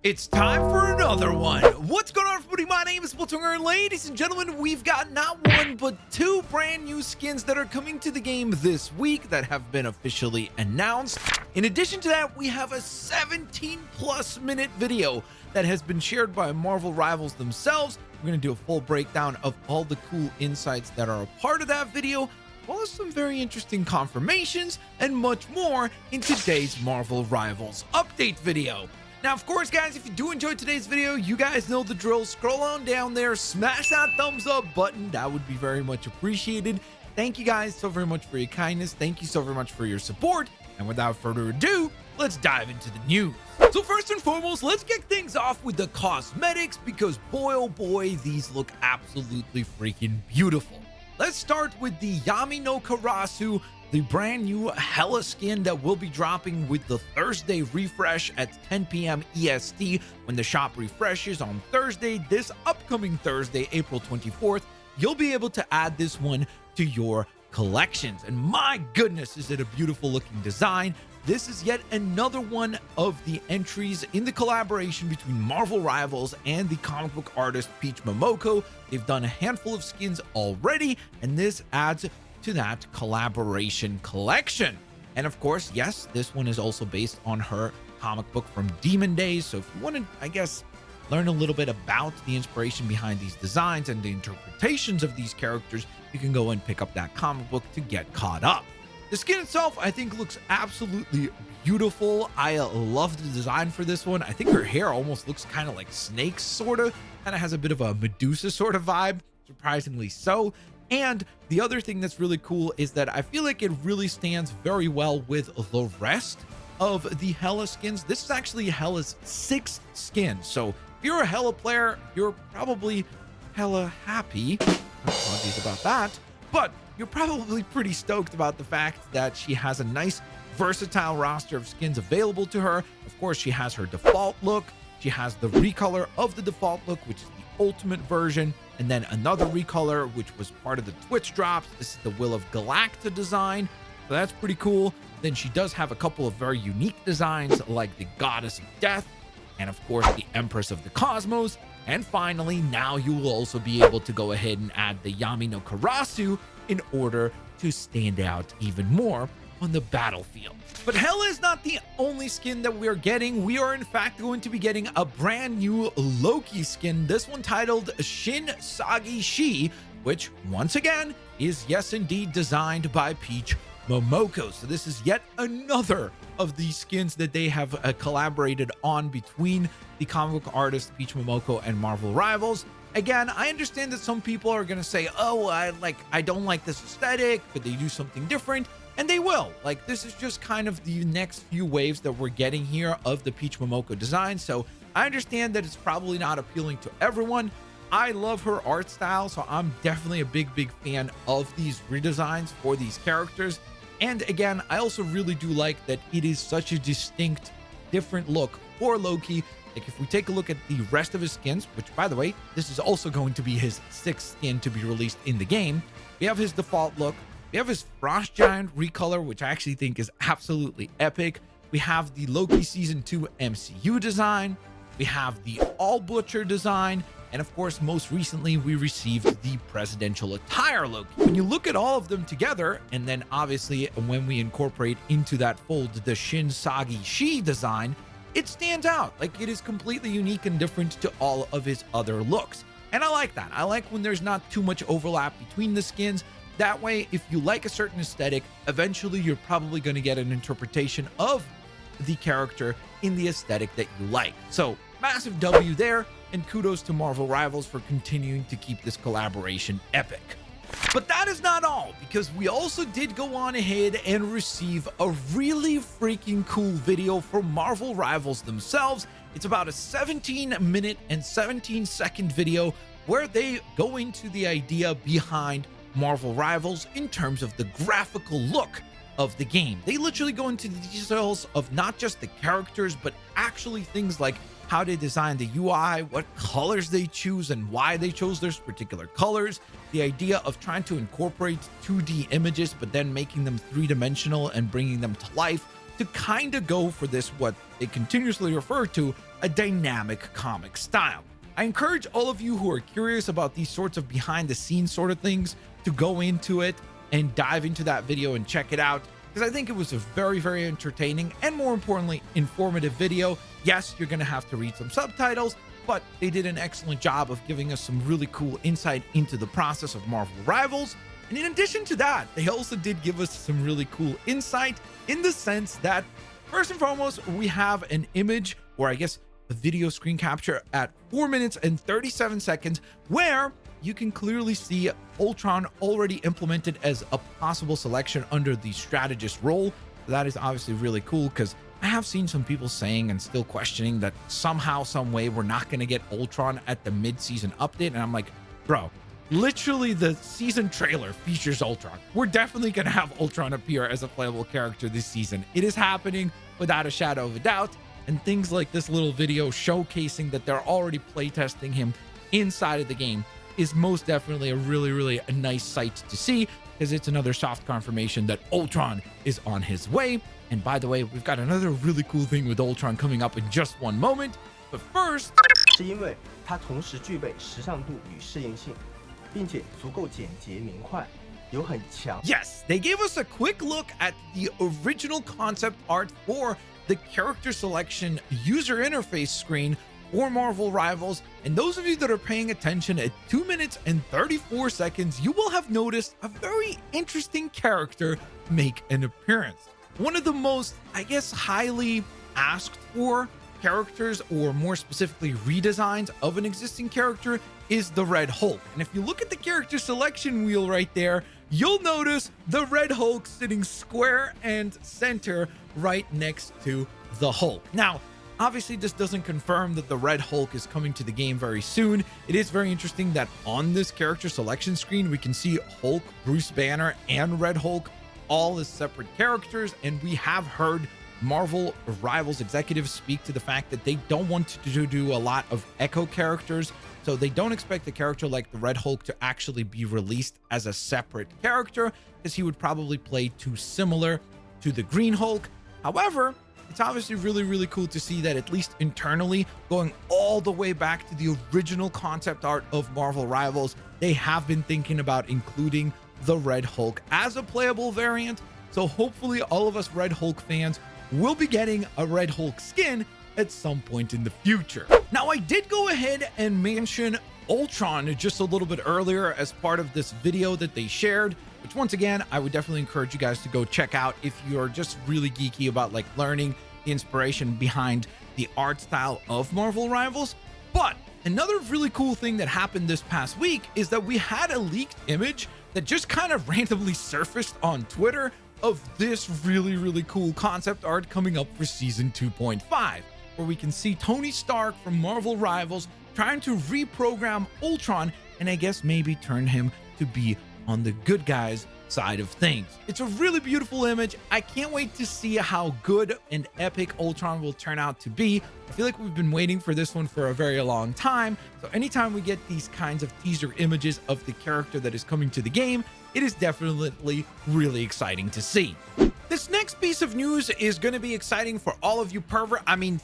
It's time for another one. What's going on, everybody? My name is Blitzwinger, and ladies and gentlemen, we've got not one but two brand new skins that are coming to the game this week that have been officially announced. In addition to that, we have a 17+ minute video that has been shared by Marvel Rivals themselves. We're going to do a full breakdown of all the cool insights that are a part of that video, as well as some very interesting confirmations and much more in today's Marvel Rivals update video. Now, of course, guys, if you do enjoy today's video, you guys know the drill. Scroll on down there, smash that thumbs up button. That would be very much appreciated. Thank you guys so very much for your kindness. Thank you so very much for your support. And without further ado, let's dive into the news. So first and foremost, let's get things off with the cosmetics, because boy, oh boy, these look absolutely freaking beautiful. Let's start with the Yami no Karasu, the brand new Hela skin that will be dropping with the Thursday refresh at 10 p.m. EST. When the shop refreshes on Thursday, this upcoming Thursday, April 24th, you'll be able to add this one to your collections. And my goodness, is it a beautiful looking design. This is yet another one of the entries in the collaboration between Marvel Rivals and the comic book artist Peach Momoko. They've done a handful of skins already, and this adds to that collaboration collection. And of course, yes, this one is also based on her comic book from Demon Days. So if you want to, I guess, learn a little bit about the inspiration behind these designs and the interpretations of these characters, you can go and pick up that comic book to get caught up. The skin itself, I think, looks absolutely beautiful. I love the design for this one. I think her hair almost looks kind of like snakes, sort of has a bit of a Medusa sort of vibe, surprisingly so. And the other thing that's really cool is that I feel like it really stands very well with the rest of the Hela skins. This is actually Hela's 6th skin. So if you're a Hela player, you're probably hella happy. Apologies about that. But you're probably pretty stoked about the fact that she has a nice versatile roster of skins available to her. Of course, she has her default look. She has the recolor of the default look, which is the ultimate version, and then another recolor, which was part of the Twitch drops. This is the Will of Galacta design, so that's pretty cool. Then she does have a couple of very unique designs, like the Goddess of Death, and of course the Empress of the Cosmos. And finally, now you will also be able to go ahead and add the Yami no Karasu in order to stand out even more on the battlefield. But Hela is not the only skin that we are getting. We are in fact going to be getting a brand new Loki skin, this one titled Shin Sagi-Shi, which once again is, yes indeed, designed by Peach Momoko. So this is yet another of these skins that they have collaborated on between the comic book artist Peach Momoko and Marvel Rivals. Again, I understand that some people are going to say, oh, I don't like this aesthetic. Could they do something different? And they will. Like, this is just kind of the next few waves that we're getting here of the Peach Momoko design. So I understand that it's probably not appealing to everyone. I love her art style, so I'm definitely a big fan of these redesigns for these characters. And again, I also really do like that it is such a distinct, different look for Loki. Like, if we take a look at the rest of his skins, which, by the way, this is also going to be his 6th skin to be released in the game. We have his default look. We have his Frost Giant recolor, which I actually think is absolutely epic. We have the Loki Season 2 MCU design. We have the All Butcher design. And of course, most recently, we received the presidential attire Loki. When you look at all of them together, and then obviously when we incorporate into that fold the Shin Sagi-Shi design, it stands out. Like, it is completely unique and different to all of his other looks. And I like that. I like when there's not too much overlap between the skins. That way, if you like a certain aesthetic, eventually you're probably going to get an interpretation of the character in the aesthetic that you like. So massive W there, and kudos to Marvel Rivals for continuing to keep this collaboration epic. But that is not all, because we also did go on ahead and receive a really freaking cool video from Marvel Rivals themselves. It's about a 17-minute and 17-second video where they go into the idea behind Marvel Rivals in terms of the graphical look of the game. They literally go into the details of not just the characters, but actually things like how they design the UI, what colors they choose, and why they chose those particular colors. The idea of trying to incorporate 2D images, but then making them 3-dimensional and bringing them to life to kind of go for this, what they continuously refer to, a dynamic comic style. I encourage all of you who are curious about these sorts of behind the scenes sort of things to go into it and dive into that video and check it out, because I think it was a very, very entertaining and, more importantly, informative video. Yes, you're going to have to read some subtitles, but they did an excellent job of giving us some really cool insight into the process of Marvel Rivals. And in addition to that, they also did give us some really cool insight in the sense that, first and foremost, we have an image, or I guess a video screen capture at 4 minutes and 37 seconds, where you can clearly see Ultron already implemented as a possible selection under the strategist role. That is obviously really cool, because I have seen some people saying and still questioning that somehow, some way, we're not going to get Ultron at the mid-season update. And I'm like, bro, literally the season trailer features Ultron. We're definitely going to have Ultron appear as a playable character this season. It is happening without a shadow of a doubt. And things like this little video showcasing that they're already playtesting him inside of the game is most definitely a really a nice sight to see, because it's another soft confirmation that Ultron is on his way. And by the way, we've got another really cool thing with Ultron coming up in just one moment. But first, 是因为它同时具备时尚度与适应性，并且足够简洁明快，有很强。 yes, they gave us a quick look at the original concept art for the character selection user interface screen for Marvel Rivals. And those of you that are paying attention, at 2 minutes and 34 seconds, you will have noticed a very interesting character make an appearance. One of the most, I guess, highly asked for characters, or more specifically redesigns of an existing character, is the Red Hulk. And if you look at the character selection wheel right there, you'll notice the Red Hulk sitting square and center right next to the Hulk. Now, obviously, this doesn't confirm that the Red Hulk is coming to the game very soon. It is very interesting that on this character selection screen, we can see Hulk, Bruce Banner, and Red Hulk all as separate characters. And we have heard Marvel Rivals executives speak to the fact that they don't want to do a lot of echo characters. So they don't expect a character like the Red Hulk to actually be released as a separate character, because he would probably play too similar to the Green Hulk. However, it's obviously really cool to see that, at least internally, going all the way back to the original concept art of Marvel Rivals, they have been thinking about including the Red Hulk as a playable variant. So hopefully all of us Red Hulk fans will be getting a Red Hulk skin at some point in the future. Now, I did go ahead and mention Ultron just a little bit earlier as part of this video that they shared, which, once again, I would definitely encourage you guys to go check out if you're just really geeky about like learning the inspiration behind the art style of Marvel Rivals. But another really cool thing that happened this past week is that we had a leaked image that just kind of randomly surfaced on Twitter of this really cool concept art coming up for season 2.5, where we can see Tony Stark from Marvel Rivals trying to reprogram Ultron and I guess maybe turn him to be on the good guys side of things. It's a really beautiful image. I can't wait to see how good and epic Ultron will turn out to be. I feel like we've been waiting for this one for a very long time. So anytime we get these kinds of teaser images of the character that is coming to the game, it is definitely really exciting to see. This next piece of news is going to be exciting for all of you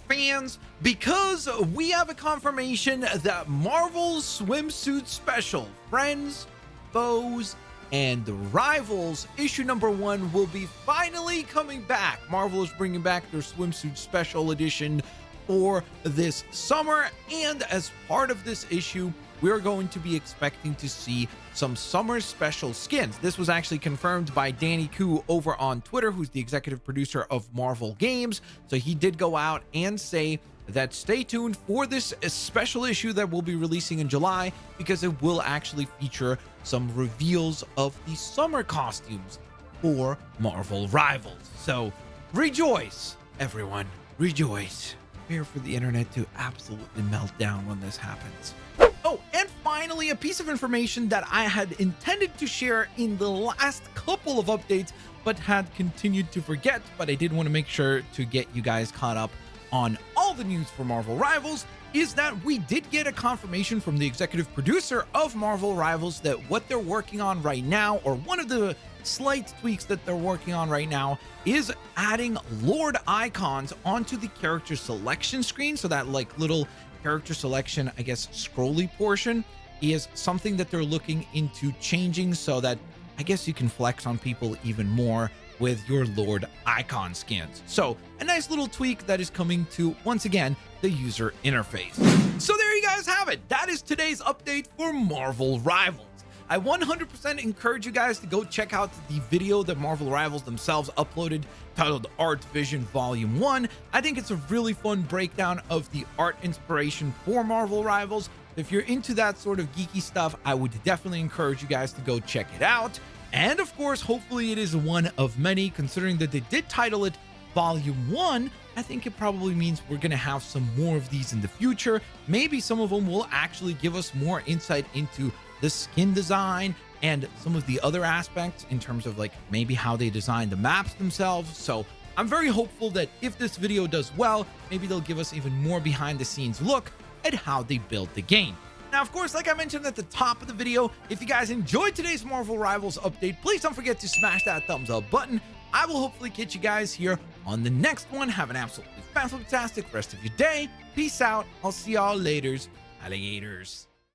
fans, because we have a confirmation that Marvel's swimsuit special, Friends, Foes, and Rivals issue number 1 will be finally coming back. Marvel is bringing back their swimsuit special edition for this summer, and as part of this issue, we're going to be expecting to see some summer special skins. This was actually confirmed by Danny Koo over on Twitter, who's the executive producer of Marvel Games. So he did go out and say that stay tuned for this special issue that we'll be releasing in July, because it will actually feature some reveals of the summer costumes for Marvel Rivals. So rejoice, everyone, rejoice. Prepare for the internet to absolutely melt down when this happens. Oh, and finally, a piece of information that I had intended to share in the last couple of updates, but had continued to forget, but I did want to make sure to get you guys caught up on all the news for Marvel Rivals, is that we did get a confirmation from the executive producer of Marvel Rivals that what they're working on right now, or one of the slight tweaks that they're working on right now is adding Lord icons onto the character selection screen. So that like little character selection, I guess, scrolly portion is something that they're looking into changing so that I guess you can flex on people even more with your Lord icon skins. So a nice little tweak that is coming to, once again, the user interface. So there you guys have it. That is today's update for Marvel Rivals. I 100% encourage you guys to go check out the video that Marvel Rivals themselves uploaded titled Art Vision Volume 1. I think it's a really fun breakdown of the art inspiration for Marvel Rivals. If you're into that sort of geeky stuff, I would definitely encourage you guys to go check it out. And of course, hopefully it is one of many, considering that they did title it Volume 1. I think it probably means we're going to have some more of these in the future. Maybe some of them will actually give us more insight into the skin design and some of the other aspects in terms of like maybe how they design the maps themselves. So I'm very hopeful that if this video does well, maybe they'll give us even more behind the scenes look at how they built the game. Now, of course, like I mentioned at the top of the video, if you guys enjoyed today's Marvel Rivals update, please don't forget to smash that thumbs up button. I will hopefully catch you guys here on the next one. Have an absolutely fantastic rest of your day. Peace out. I'll see y'all later, alligators.